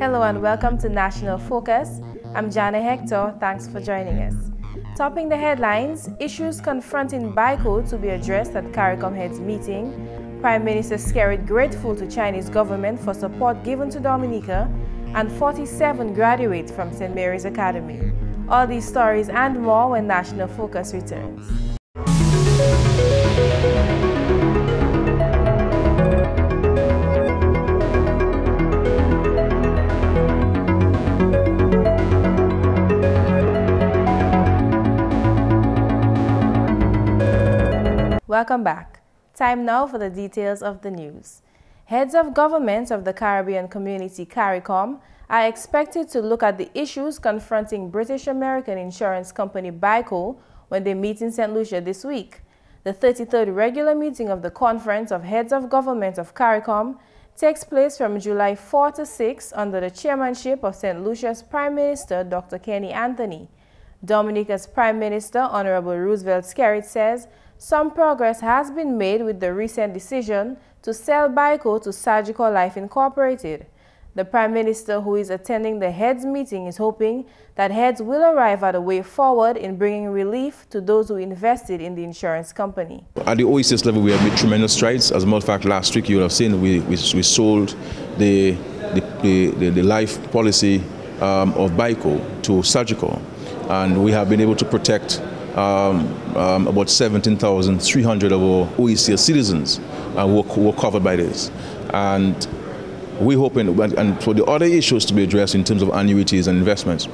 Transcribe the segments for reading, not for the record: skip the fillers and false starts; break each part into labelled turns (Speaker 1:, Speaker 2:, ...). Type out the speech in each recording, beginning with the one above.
Speaker 1: Hello and welcome to National Focus. I'm Jarna Hector. Thanks for joining us. Topping the headlines, issues confronting BICO to be addressed at CARICOM heads meeting, Prime Minister Skerrit grateful to Chinese government for support given to Dominica, and 47 graduates from St. Mary's Academy. All these stories and more when National Focus returns. Welcome back. Time now for the details of the news. Heads of governments of the Caribbean Community CARICOM are expected to look at the issues confronting British American insurance company BICO when they meet in St. Lucia this week. The 33rd regular meeting of the Conference of Heads of Government of CARICOM takes place from July 4 to 6 under the chairmanship of St. Lucia's Prime Minister Dr. Kenny Anthony. Dominica's Prime Minister Honorable Roosevelt Skerrit says some progress has been made with the recent decision to sell BICO to Surgical Life Incorporated. The Prime Minister, who is attending the heads meeting, is hoping that heads will arrive at a way forward in bringing relief to those who invested in the insurance company.
Speaker 2: At the OECS level, we have made tremendous strides. As a matter of fact, last week you will have seen we sold the life policy of BICO to Surgical, and we have been able to protect about 17,300 of our OECS citizens who were covered by this. And we're hoping, and for the other issues to be addressed in terms of annuities and investments,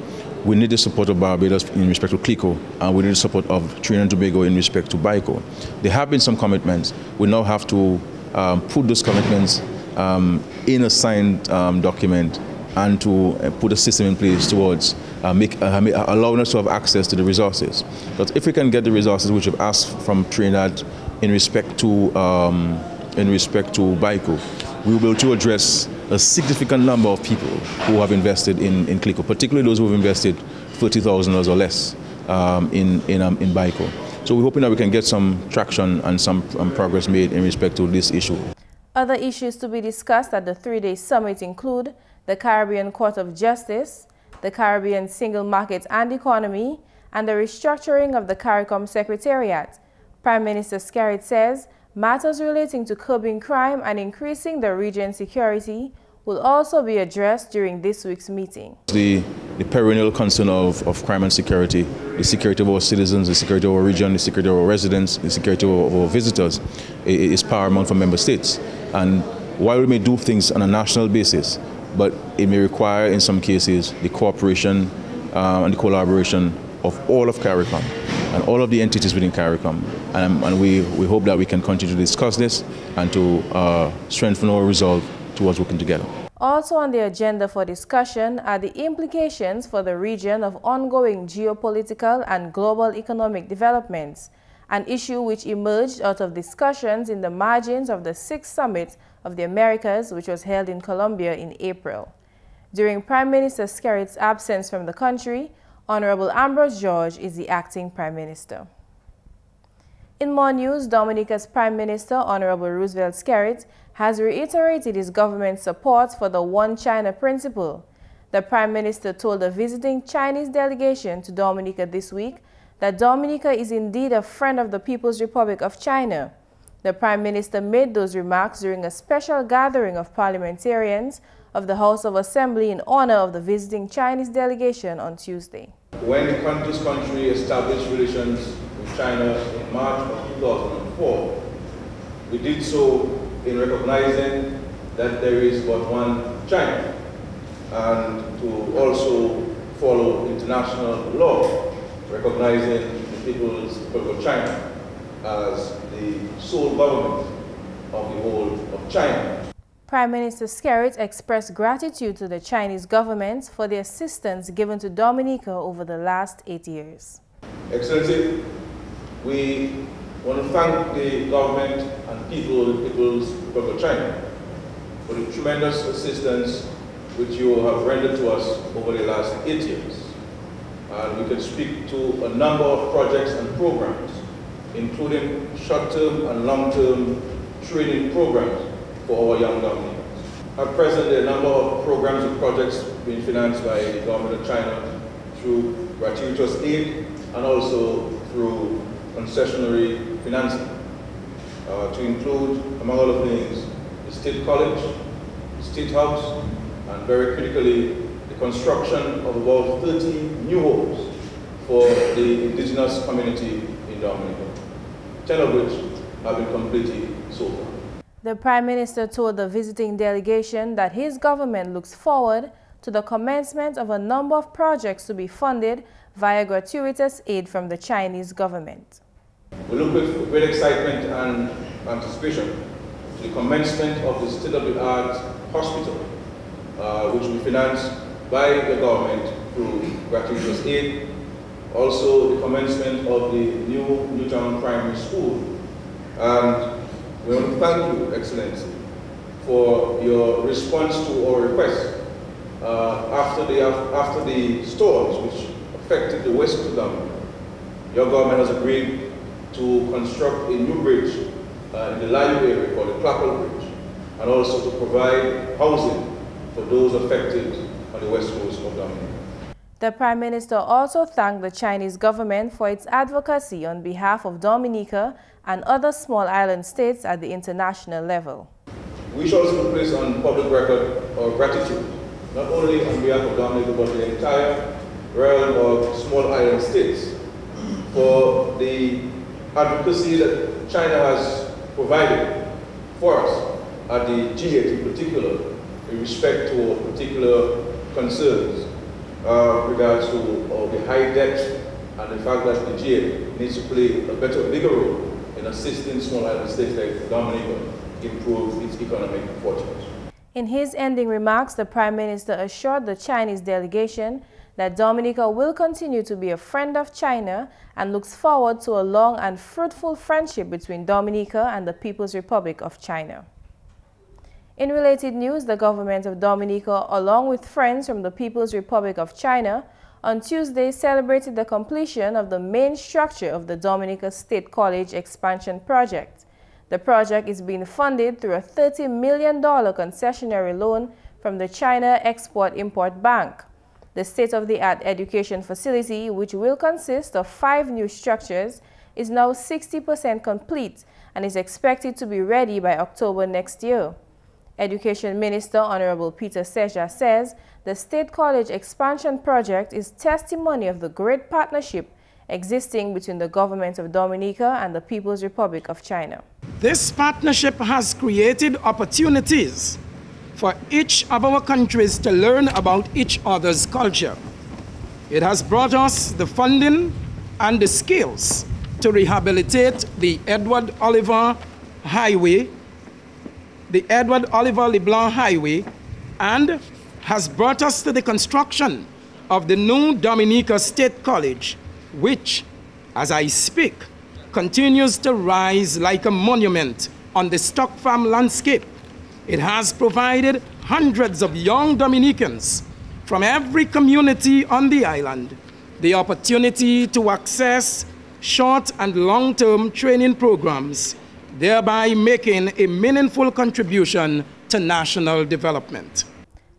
Speaker 2: we need the support of Barbados in respect to CLICO, and we need the support of Trinidad and Tobago in respect to BICO. There have been some commitments. We now have to put those commitments in a signed document and to put a system in place towards allowing us to have access to the resources. But if we can get the resources which we've asked from Trinidad in respect to BICO, we will be able to address a significant number of people who have invested in CLICO, particularly those who have invested $30,000 or less in BICO. So we're hoping that we can get some traction and some progress made in respect to this issue.
Speaker 1: Other issues to be discussed at the three-day summit include the Caribbean Court of Justice, the Caribbean Single Market and Economy, and the restructuring of the CARICOM Secretariat. Prime Minister Skerrit says matters relating to curbing crime and increasing the region's security will also be addressed during this week's meeting.
Speaker 2: The perennial concern of crime and security, the security of our citizens, the security of our region, the security of our residents, the security of our visitors is paramount for member states. And while we may do things on a national basis, but it may require, in some cases, the cooperation and the collaboration of all of CARICOM and all of the entities within CARICOM. And we hope that we can continue to discuss this and to strengthen our resolve towards working together.
Speaker 1: Also on the agenda for discussion are the implications for the region of ongoing geopolitical and global economic developments, an issue which emerged out of discussions in the margins of the 6th Summit of the Americas, which was held in Colombia in April. During Prime Minister Skerrit's absence from the country, Honorable Ambrose George is the acting Prime Minister. In more news, Dominica's Prime Minister, Honorable Roosevelt Skerrit, has reiterated his government's support for the One China principle. The Prime Minister told a visiting Chinese delegation to Dominica this week that Dominica is indeed a friend of the People's Republic of China. The Prime Minister made those remarks during a special gathering of parliamentarians of the House of Assembly in honor of the visiting Chinese delegation on Tuesday.
Speaker 3: When this country established relations with China in March of 2004, we did so in recognizing that there is but one China, and to also follow international law, recognizing the People's Republic of China as the sole government of the whole of China.
Speaker 1: Prime Minister Skerrit expressed gratitude to the Chinese government for the assistance given to Dominica over the last 8 years.
Speaker 3: Excellency, we want to thank the government and people of the People's Republic of China for the tremendous assistance which you have rendered to us over the last 8 years. And we can speak to a number of projects and programs, including short-term and long-term training programs for our young Dominicans. At present, there are a number of programs and projects being financed by the government of China through gratuitous aid and also through concessionary financing, to include, among other things, the State College, the State House, and very critically, the construction of about 30 new homes for the indigenous community in Dominica, 10 of which have been completed so far.
Speaker 1: The Prime Minister told the visiting delegation that his government looks forward to the commencement of a number of projects to be funded via gratuitous aid from the Chinese government.
Speaker 3: We look with great excitement and anticipation to the commencement of the state-of-the-art hospital, which will be financed by the government through gratuitous aid. Also, the commencement of the new Newtown Primary School. And we want to thank you, Excellency, for your response to our request after the storms which affected the west of Dominica. Your government has agreed to construct a new bridge in the Layu area called the Clapple Bridge, and also to provide housing for those affected on the west coast of Dominica.
Speaker 1: The Prime Minister also thanked the Chinese government for its advocacy on behalf of Dominica and other small island states at the international level.
Speaker 3: We shall also place on public record our gratitude, not only on behalf of Dominica, but the entire realm of small island states, for the advocacy that China has provided for us at the G8 in particular, in respect to our particular concerns regards to the high debt and the fact that the G8 needs to play a bigger role in assisting small island states like Dominica improve its economic fortunes.
Speaker 1: In his ending remarks, the Prime Minister assured the Chinese delegation that Dominica will continue to be a friend of China and looks forward to a long and fruitful friendship between Dominica and the People's Republic of China. In related news, the government of Dominica, along with friends from the People's Republic of China, on Tuesday celebrated the completion of the main structure of the Dominica State College expansion project. The project is being funded through a $30 million concessionary loan from the China Export-Import Bank. The state-of-the-art education facility, which will consist of 5 new structures, is now 60% complete and is expected to be ready by October next year. Education Minister Honorable Peter Seja says the State College expansion project is testimony of the great partnership existing between the government of Dominica and the People's Republic of China.
Speaker 4: This partnership has created opportunities for each of our countries to learn about each other's culture. It has brought us the funding and the skills to rehabilitate the Edward Oliver LeBlanc Highway, and has brought us to the construction of the new Dominica State College, which, as I speak, continues to rise like a monument on the stock farm landscape. It has provided hundreds of young Dominicans from every community on the island the opportunity to access short and long-term training programs, thereby making a meaningful contribution to national development.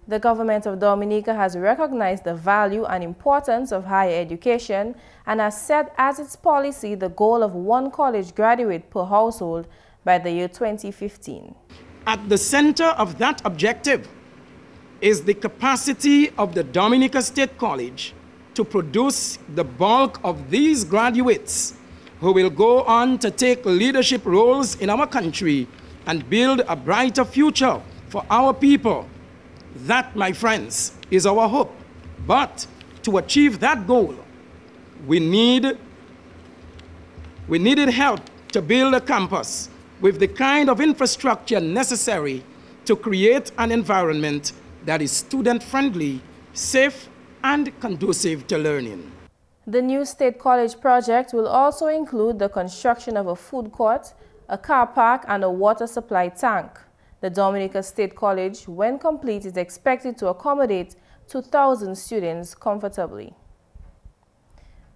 Speaker 1: The government of Dominica has recognized the value and importance of higher education and has set as its policy the goal of 1 college graduate per household by the year 2015.
Speaker 4: At the center of that objective is the capacity of the Dominica State College to produce the bulk of these graduates who will go on to take leadership roles in our country and build a brighter future for our people. That, my friends, is our hope. But to achieve that goal, we needed help to build a campus with the kind of infrastructure necessary to create an environment that is student-friendly, safe, and conducive to learning.
Speaker 1: The new State College project will also include the construction of a food court, a car park, and a water supply tank. The Dominica State College, when complete, is expected to accommodate 2,000 students comfortably.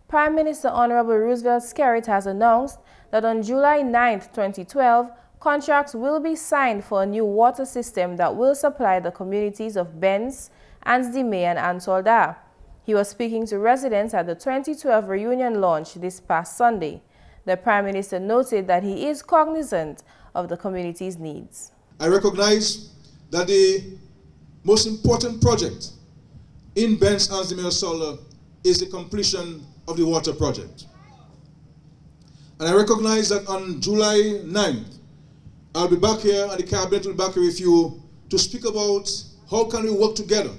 Speaker 1: Prime Minister Honorable Roosevelt Skerrit has announced that on July 9, 2012, contracts will be signed for a new water system that will supply the communities of Benz, Ansdime, and Ansolda. He was speaking to residents at the 2012 reunion launch this past Sunday. The Prime Minister noted that he is cognizant of the community's needs.
Speaker 5: I recognize that the most important project in Benz, Ansdime, and Ansolda is the completion of the water project. And I recognize that on July 9th, I'll be back here and the Cabinet will be back here with you to speak about how can we work together.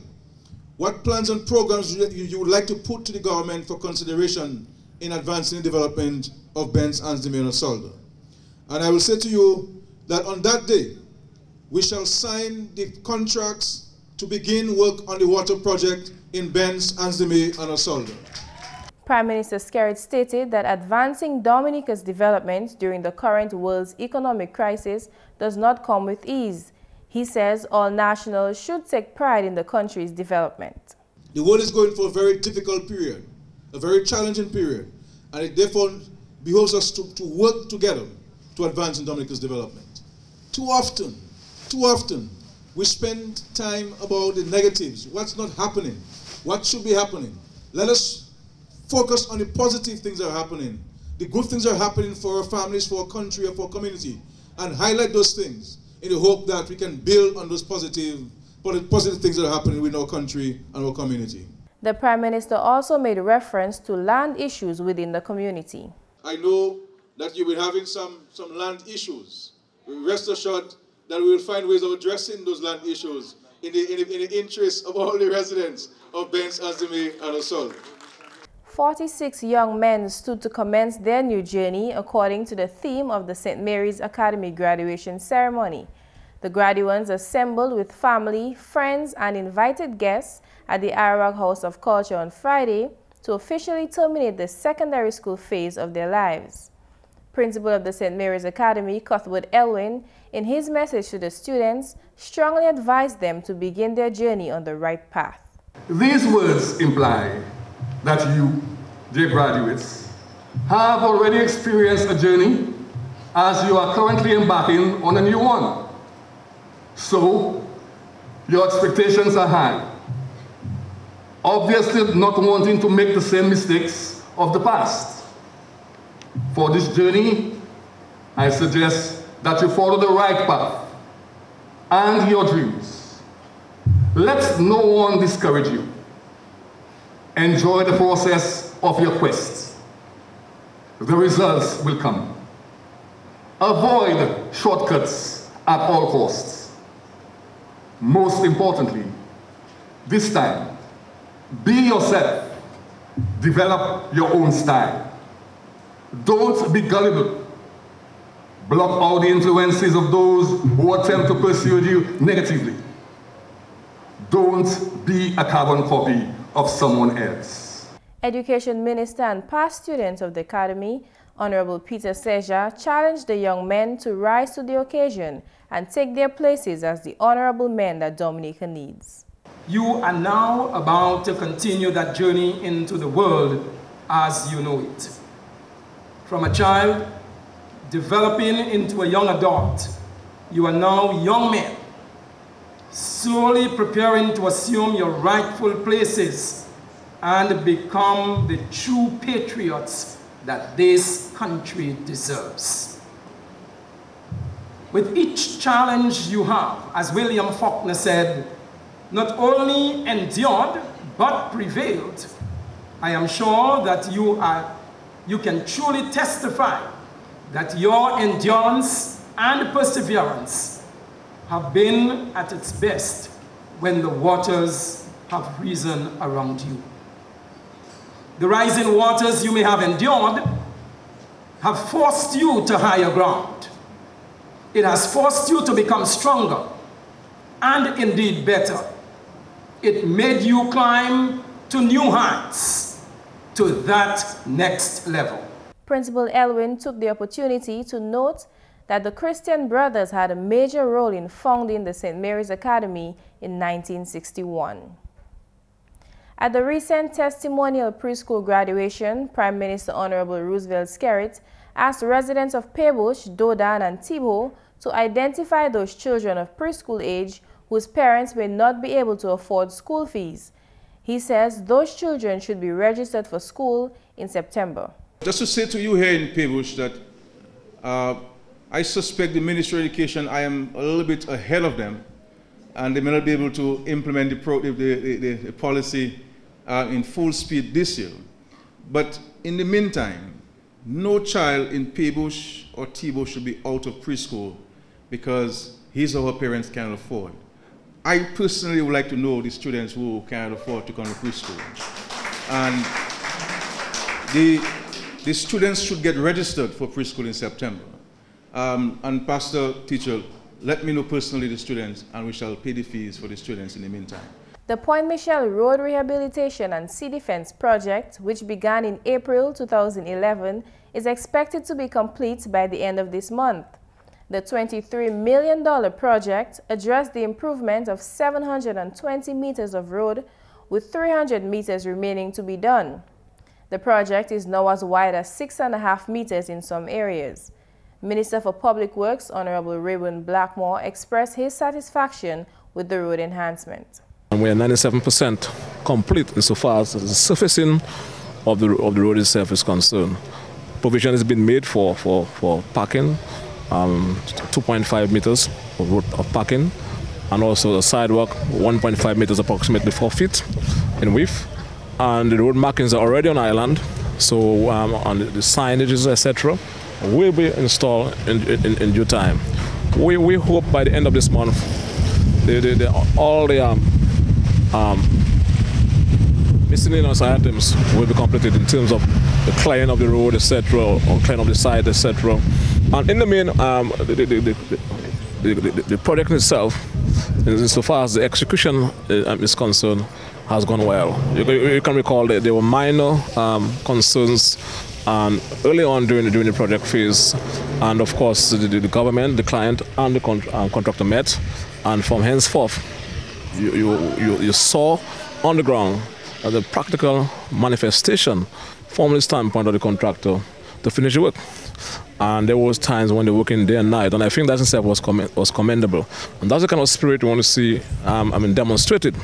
Speaker 5: What plans and programs you would like to put to the government for consideration in advancing the development of Benz, Ansdime, and Ansolda. And I will say to you that on that day, we shall sign the contracts to begin work on the water project in Benz, Ansdime, and Ansolda.
Speaker 1: Prime Minister Skerrit stated that advancing Dominica's development during the current world's economic crisis does not come with ease. He says all nationals should take pride in the country's development.
Speaker 5: The world is going for a very difficult period, a very challenging period, and it therefore behoves us to work together to advance in Dominica's development. Too often, we spend time about the negatives, what's not happening, what should be happening. Let us focus on the positive things that are happening, the good things that are happening for our families, for our country, or for our community, and highlight those things in the hope that we can build on those positive things that are happening within our country and our community.
Speaker 1: The Prime Minister also made reference to land issues within the community.
Speaker 5: I know that you've been having some land issues. Rest assured that we will find ways of addressing those land issues in the interest of all the residents of Benz, Ansdime, and Ansolda.
Speaker 1: 46 young men stood to commence their new journey according to the theme of the St. Mary's Academy graduation ceremony. The graduates assembled with family, friends, and invited guests at the Arawak House of Culture on Friday to officially terminate the secondary school phase of their lives. Principal of the St. Mary's Academy, Cuthbert Elwin, in his message to the students, strongly advised them to begin their journey on the right path.
Speaker 6: These words imply that you, dear graduates, have already experienced a journey as you are currently embarking on a new one. So, your expectations are high. Obviously not wanting to make the same mistakes of the past. For this journey, I suggest that you follow the right path and your dreams. Let no one discourage you. Enjoy the process of your quest. The results will come. Avoid shortcuts at all costs. Most importantly, this time, be yourself. Develop your own style. Don't be gullible. Block out the influences of those who attempt to persuade you negatively. Don't be a carbon copy of someone else.
Speaker 1: Education Minister and past student of the Academy, Honorable Peter Seja, challenged the young men to rise to the occasion and take their places as the honorable men that Dominica needs.
Speaker 4: You are now about to continue that journey into the world as you know it. From a child developing into a young adult, you are now young men, slowly preparing to assume your rightful places and become the true patriots that this country deserves. With each challenge you have, as William Faulkner said, not only endured, but prevailed, I am sure that you can truly testify that your endurance and perseverance have been at its best when the waters have risen around you. The rising waters you may have endured have forced you to higher ground. It has forced you to become stronger and indeed better. It made you climb to new heights, to that next level.
Speaker 1: Principal Elwin took the opportunity to note that the Christian Brothers had a major role in founding the St. Mary's Academy in 1961. At the recent testimonial preschool graduation, Prime Minister Honorable Roosevelt Skerrit asked residents of Paybush, Dodan, and Tibo to identify those children of preschool age whose parents may not be able to afford school fees. He says those children should be registered for school in September.
Speaker 3: Just to say to you here in Peebush that I suspect the Ministry of Education, I am a little bit ahead of them, and they may not be able to implement the policy in full speed this year. But in the meantime, no child in Peebush or T-Bush should be out of preschool because his or her parents can't afford. I personally would like to know the students who can't afford to come to preschool. And the students should get registered for preschool in September. And Pastor, teacher, let me know personally the students, and we shall pay the fees for the students in the meantime.
Speaker 1: The Point Michelle Road Rehabilitation and Sea Defense project, which began in April 2011, is expected to be complete by the end of this month. The $23 million project addressed the improvement of 720 meters of road, with 300 meters remaining to be done. The project is now as wide as 6.5 meters in some areas. Minister for Public Works, Honorable Rayburn Blackmore, expressed his satisfaction with the road enhancement.
Speaker 7: We are 97% complete insofar as the surfacing of the road itself is concerned. Provision has been made for parking, 2.5 meters of road of parking, and also the sidewalk 1.5 meters, approximately 4 feet in width. And the road markings are already on island, so on the signages, etc., will be installed in due time. We hope by the end of this month, all the miscellaneous items will be completed in terms of the clearing of the road, etc., or clearing of the site, etc. And in the main, the project itself, insofar as the execution is concerned, has gone well. You can recall that there were minor concerns early on during the project phase, and of course the government, the client, and the contractor met, and from henceforth you saw on the ground the practical manifestation from the standpoint of the contractor to finish the work. And there was times when they were working day and night, and I think that itself was commendable. And that's the kind of spirit we want to see demonstrated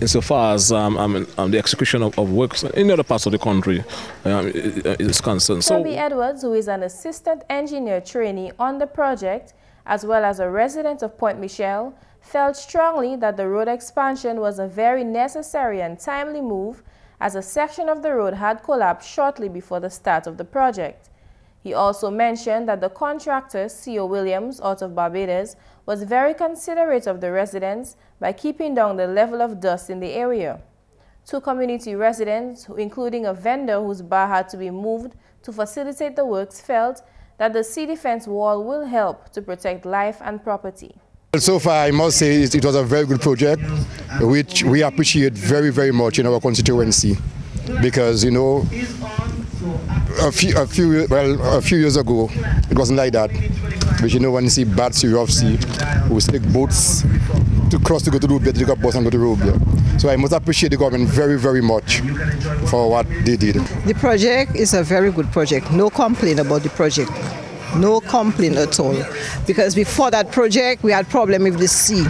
Speaker 7: insofar as the execution of works in other parts of the country is concerned.
Speaker 1: Toby Edwards, who is an assistant engineer trainee on the project, as well as a resident of Point Michelle, felt strongly that the road expansion was a very necessary and timely move, as a section of the road had collapsed shortly before the start of the project. He also mentioned that the contractor, C.O. Williams, out of Barbados, was very considerate of the residents by keeping down the level of dust in the area. Two community residents, including a vendor whose bar had to be moved to facilitate the works, felt that the sea defense wall will help to protect life and property.
Speaker 8: So far, I must say it was a very good project, which we appreciate very, very much in our constituency, because, you know, a few years ago, it wasn't like that. But you know, when you see bad sea, rough sea, we take boats to cross to go to the road, take a bus and go to the road. Yeah. So I must appreciate the government very, very much for what they did.
Speaker 9: The project is a very good project. No complaint about the project. No complaint at all. Because before that project, we had problem with the sea.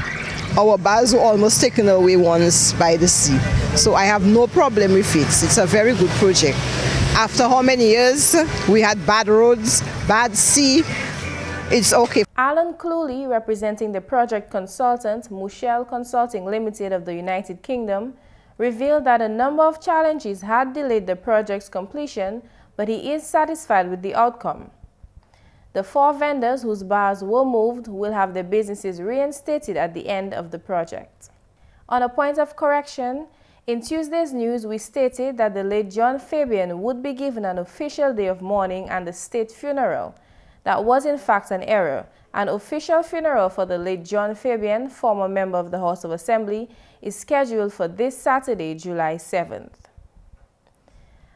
Speaker 9: Our bars were almost taken away once by the sea. So I have no problem with it. It's a very good project. After how many years we had bad roads, bad sea, it's okay.
Speaker 1: Alan Cluley, representing the project consultant, Mushel Consulting Limited of the United Kingdom, revealed that a number of challenges had delayed the project's completion, but he is satisfied with the outcome. The 4 vendors whose bars were moved will have their businesses reinstated at the end of the project. On a point of correction, in Tuesday's news, we stated that the late John Fabian would be given an official day of mourning and a state funeral. That was in fact an error. An official funeral for the late John Fabian, former member of the House of Assembly, is scheduled for this Saturday, July 7th.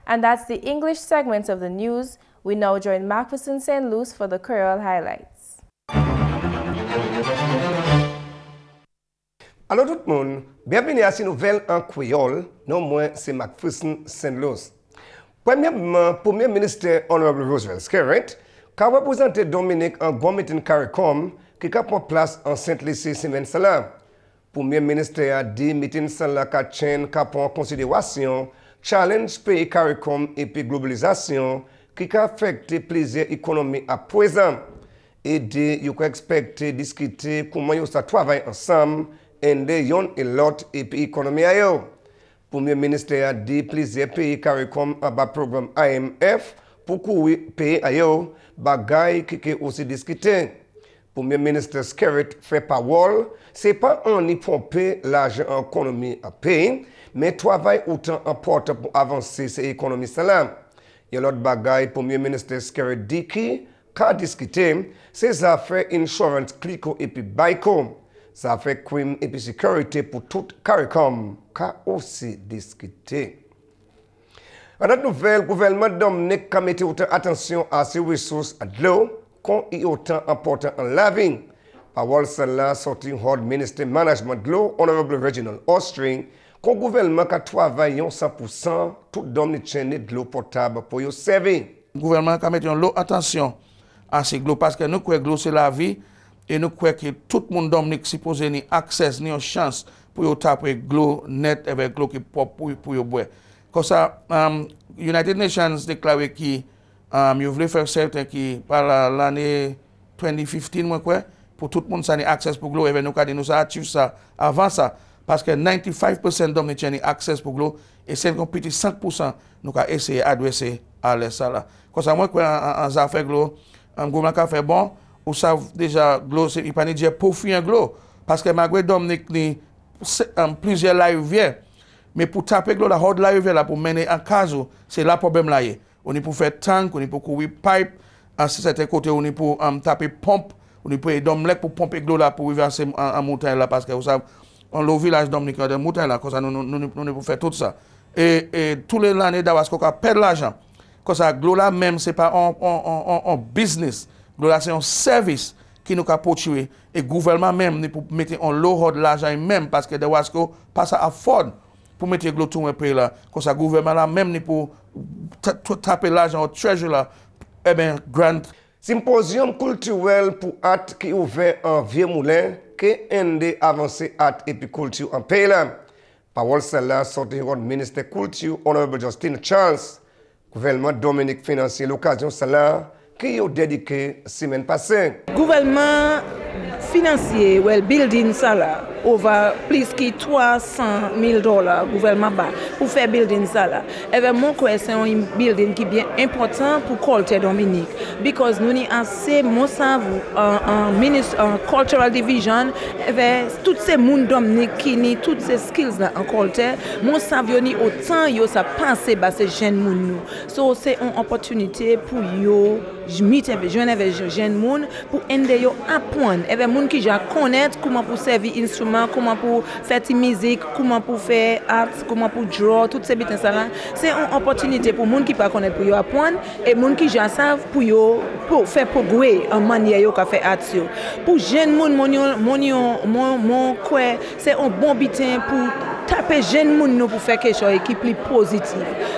Speaker 1: And that's the English segment of the news. We now join Macpherson St. Louis for the Creole highlights.
Speaker 10: Allô tout le monde, bienvenue à cette nouvelle en créole, non moins c'est Macpherson St. Louis. Premier ministre Honorable Roosevelt Skerrit qu'a représenté Dominic en grand meeting CARICOM qui a pris place en Saint-Lucie semaine cela. Premier ministre a dit meeting cela qu'a chaîne qu'a prend en considération challenge pays CARICOM et puis globalisation qui a affecté plusieurs économies à présent. Et dit il expecter discuter comment ils ça travailler ensemble aider yon et l'autre et puis économie ailleurs. Premier ministre a dit plusieurs pays CARICOM a bas programme AMF pour courir pays ailleurs bagay qui est aussi discuté. Premier ministre Skerrit fait parole, c'est pas en y pomper l'argent en économie à pays, mais travail autant important pour avancer ces économies là. Et l'autre bagay, Premier ministre Skerrit dit qui a discuté, c'est affaires insurance clico et puis BICOM. Ça fait crime et puis sécurité pour tout CARICOM qu'a aussi discuté. En notre nouvelle, le gouvernement Dominic a mis attention à ces ressources de l'eau qu'on y autant important en laving. Parole celle-là sorti hors ministre management de l'eau, Honorable Reginald Ostring, qu'on gouvernement a travaillé 100% tout Dominicien de l'eau potable pour y servir.
Speaker 11: Le gouvernement a mis l'eau attention à ces l'eau parce que nous croyons que l'eau c'est la vie. Et nous croyons que tout le monde Dominique suppose ni accès ni une chance pour y taper l'eau net avec l'eau qui propre pour y boire. Comme ça, United Nations déclaré qu'ils voulaient faire certain qui par l'année 2015 moi quoi pour tout le monde ça ni accès pour l'eau et nous avons nous achieve ça avant ça parce que 95% Dominicains ni accès pour l'eau et c'est un petit 5% nous avons essayé d'adresser à l'aide là. Comme ça moi quoi en affaire l'eau gouvernement a fait bon ou savent déjà l'eau c'est pas dire pour fuir l'eau parce que malgré Dominique ni plusieurs la rivière mais pour taper l'eau la horde la rivière là pour mener en cas c'est là problème là on est pour faire tank on est pour courir pipe à certains côtés on est pour taper pompe on est pour Dominique pour pomper l'eau là pour verser en montagne là parce que vous savez on le village Dominique de montagne là comme ça nous pour faire tout ça et tous les années d'avoir qu'on perd l'argent comme ça l'eau là même c'est pas en business. Là, c'est un service qui nous a poursuivi. Et le gouvernement même, nous pour mettre en l'eau de l'argent même parce que de Wasco passe à afford pour mettre l'eau tout un peu là. Comme ça, le gouvernement là même, nous pour taper l'argent au treasury là, eh bien, grant.
Speaker 10: Symposium culturel pour acte qui ouvert en Vieux Moulin, qui aide avancer acte et puis culture en pays là. Parole celle-là sorti du ministre culture, Honorable Justin Charles. Gouvernement Dominic financier l'occasion celle-là. Qui ont dédié semaine passée.
Speaker 12: Gouvernement financier, well, building ça là, over plus que $300,000 gouvernement bas pour faire building ça là. Et bien mon crois c'est un building qui est bien important pour culture Dominique, because nous ni assez mon savou en ministre en cultural division, et bien toutes ces monde Dominique qui ni toutes ces skills là en culture, mon savou ni autant yo ça penser bas ces jeunes monde nous. So c'est une opportunité pour yo meet avec jeunes monde pour aider yo apprendre et bien monde qui ja connaître comment pour servir instrument, comment pour faire musique, comment pour faire art, comment pour draw, toutes ces bêtises là. C'est une opportunité pour monde qui pas connaître pour yo apprendre et monde qui ja savent pour yo pour faire progrès en manière yo ka faire art yo. Pour jeunes monde mon quoi c'est un bon bitin pour taper jeunes monde pour faire quelque chose qui plus positif.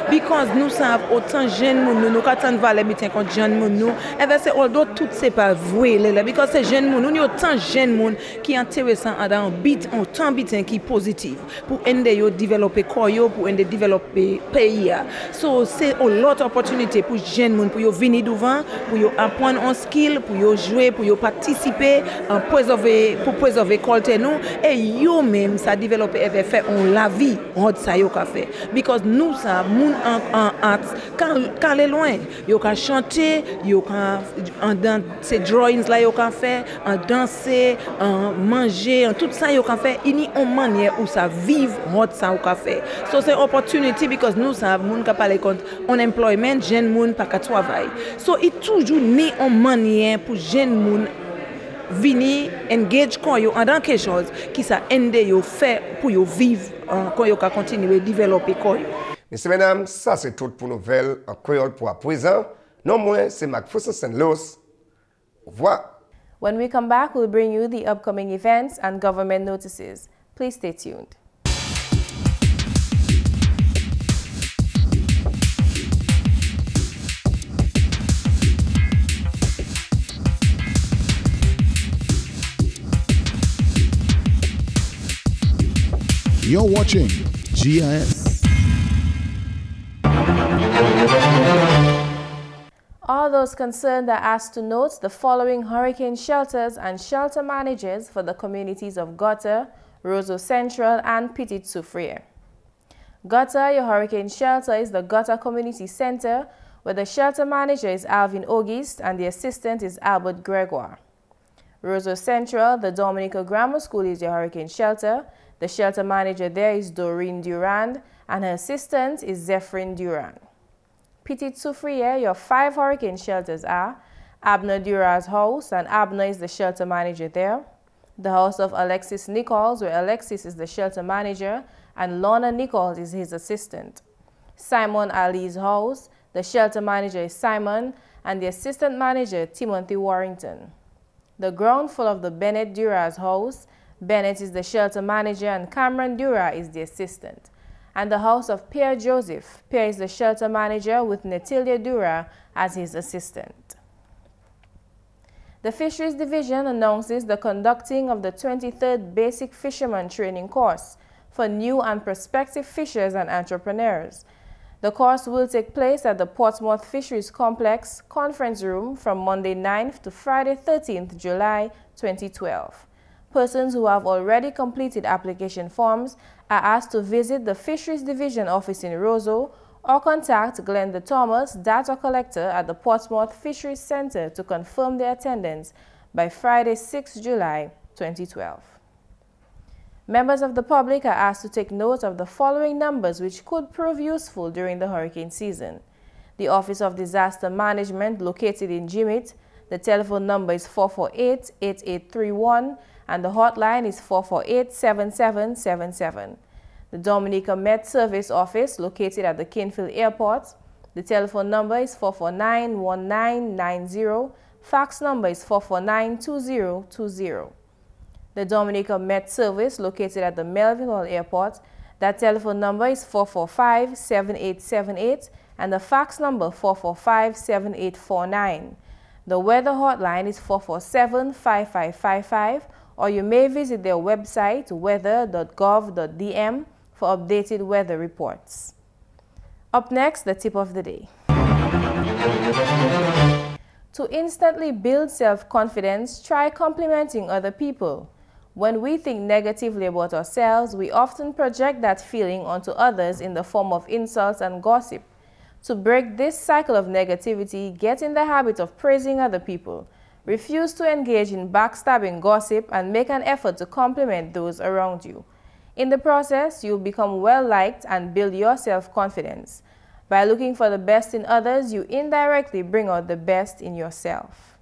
Speaker 12: Because nous savons autant jeunes monde nous qu'attendre valer bitin contre jeunes monde nous et bien c'est although tout c'est pas vrai là because c'est jeunes monde nous autant jeunes monde qui intéressant dans bit autant bitin qui positif pour aider yo développer corps yo pour aider développer pays. So c'est une autre opportunité pour jeunes monde pour yo venir devant pour yo apprendre un skill pour yo jouer pour yo participer en préserver culture nous et yo même ça développer et faire la vie on ça yo ka fait because nous ça moun en art quand les loin yo ka chanter yo ka en dans ces drawings là yo ka faire en danser en manger en tout ça yo ka faire il y a une manière où ça vivre on ça yo ka faire so c'est opportunity because nous ça moun ka parler contre unemployment jeune moun pas ka travail so il toujours ni une manière pour jeune moun venir engage quand yo dans quelque chose qui ça aide yo faire pour yo vivre quand yo ka continuer développer quoi.
Speaker 10: Messieurs, mesdames, ça c'est tout pour nouvelles en créole pour à présent. Non moins, c'est Macpherson St. Louis. Au revoir.
Speaker 1: When we come back, we'll bring you the upcoming events and government notices. Please stay tuned.
Speaker 13: You're watching GIS.
Speaker 1: All those concerned are asked to note the following hurricane shelters and shelter managers for the communities of Gota, Roseau Central, and Petit Soufriere. Gota, your hurricane shelter, is the Gota Community Center, where the shelter manager is Alvin Auguste and the assistant is Albert Gregoire. Roseau Central, the Dominica Grammar School, is your hurricane shelter. The shelter manager there is Doreen Durand, and her assistant is Zephyrin Durand. Petit Soufriere, your 5 hurricane shelters are Abner Dura's house, and Abner is the shelter manager there. The house of Alexis Nichols, where Alexis is the shelter manager, and Lorna Nichols is his assistant. Simon Ali's house, the shelter manager is Simon, and the assistant manager, Timothy Warrington. The ground floor of the Bennett Dura's house, Bennett is the shelter manager and Cameron Dura is the assistant. And the house of Pierre Joseph, Pierre is the shelter manager with Natalia Dura as his assistant. The Fisheries Division announces the conducting of the 23rd Basic Fisherman Training Course for new and prospective fishers and entrepreneurs. The course will take place at the Portsmouth Fisheries Complex Conference Room from Monday 9th to Friday 13th July 2012. Persons who have already completed application forms are asked to visit the Fisheries Division office in Roseau or contact Glenda Thomas, data collector at the Portsmouth Fisheries Center, to confirm their attendance by Friday 6 July 2012. Members of the public are asked to take note of the following numbers which could prove useful during the hurricane season. The Office of Disaster Management, located in Jimit, the telephone number is 448-8831 and the hotline is 448-7777. The Dominica Met Service Office, located at the Kinfield Airport, the telephone number is 449-1990, fax number is 449-2020. The Dominica Met Service, located at the Melville Hall Airport, that telephone number is 445-7878 and the fax number 445-7849. The weather hotline is 447-5555, or you may visit their website weather.gov.dm for updated weather reports. Up next, the tip of the day. To instantly build self-confidence, try complimenting other people. When we think negatively about ourselves, we often project that feeling onto others in the form of insults and gossip. To break this cycle of negativity, get in the habit of praising other people. Refuse to engage in backstabbing gossip and make an effort to compliment those around you. In the process, you'll become well-liked and build your self-confidence. By looking for the best in others, you indirectly bring out the best in yourself.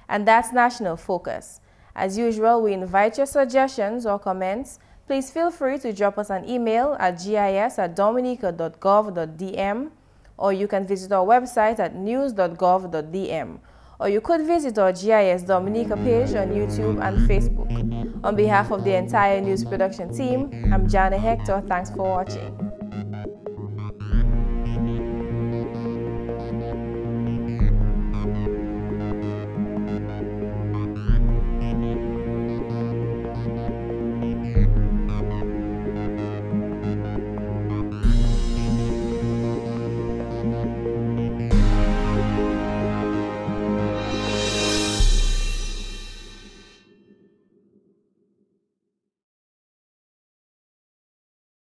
Speaker 1: And that's National Focus. As usual, we invite your suggestions or comments. Please feel free to drop us an email at gis@dominica.gov.dm, or you can visit our website at news.gov.dm, or you could visit our GIS Dominica page on YouTube and Facebook. On behalf of the entire news production team, I'm Jarna Hector. Thanks for watching.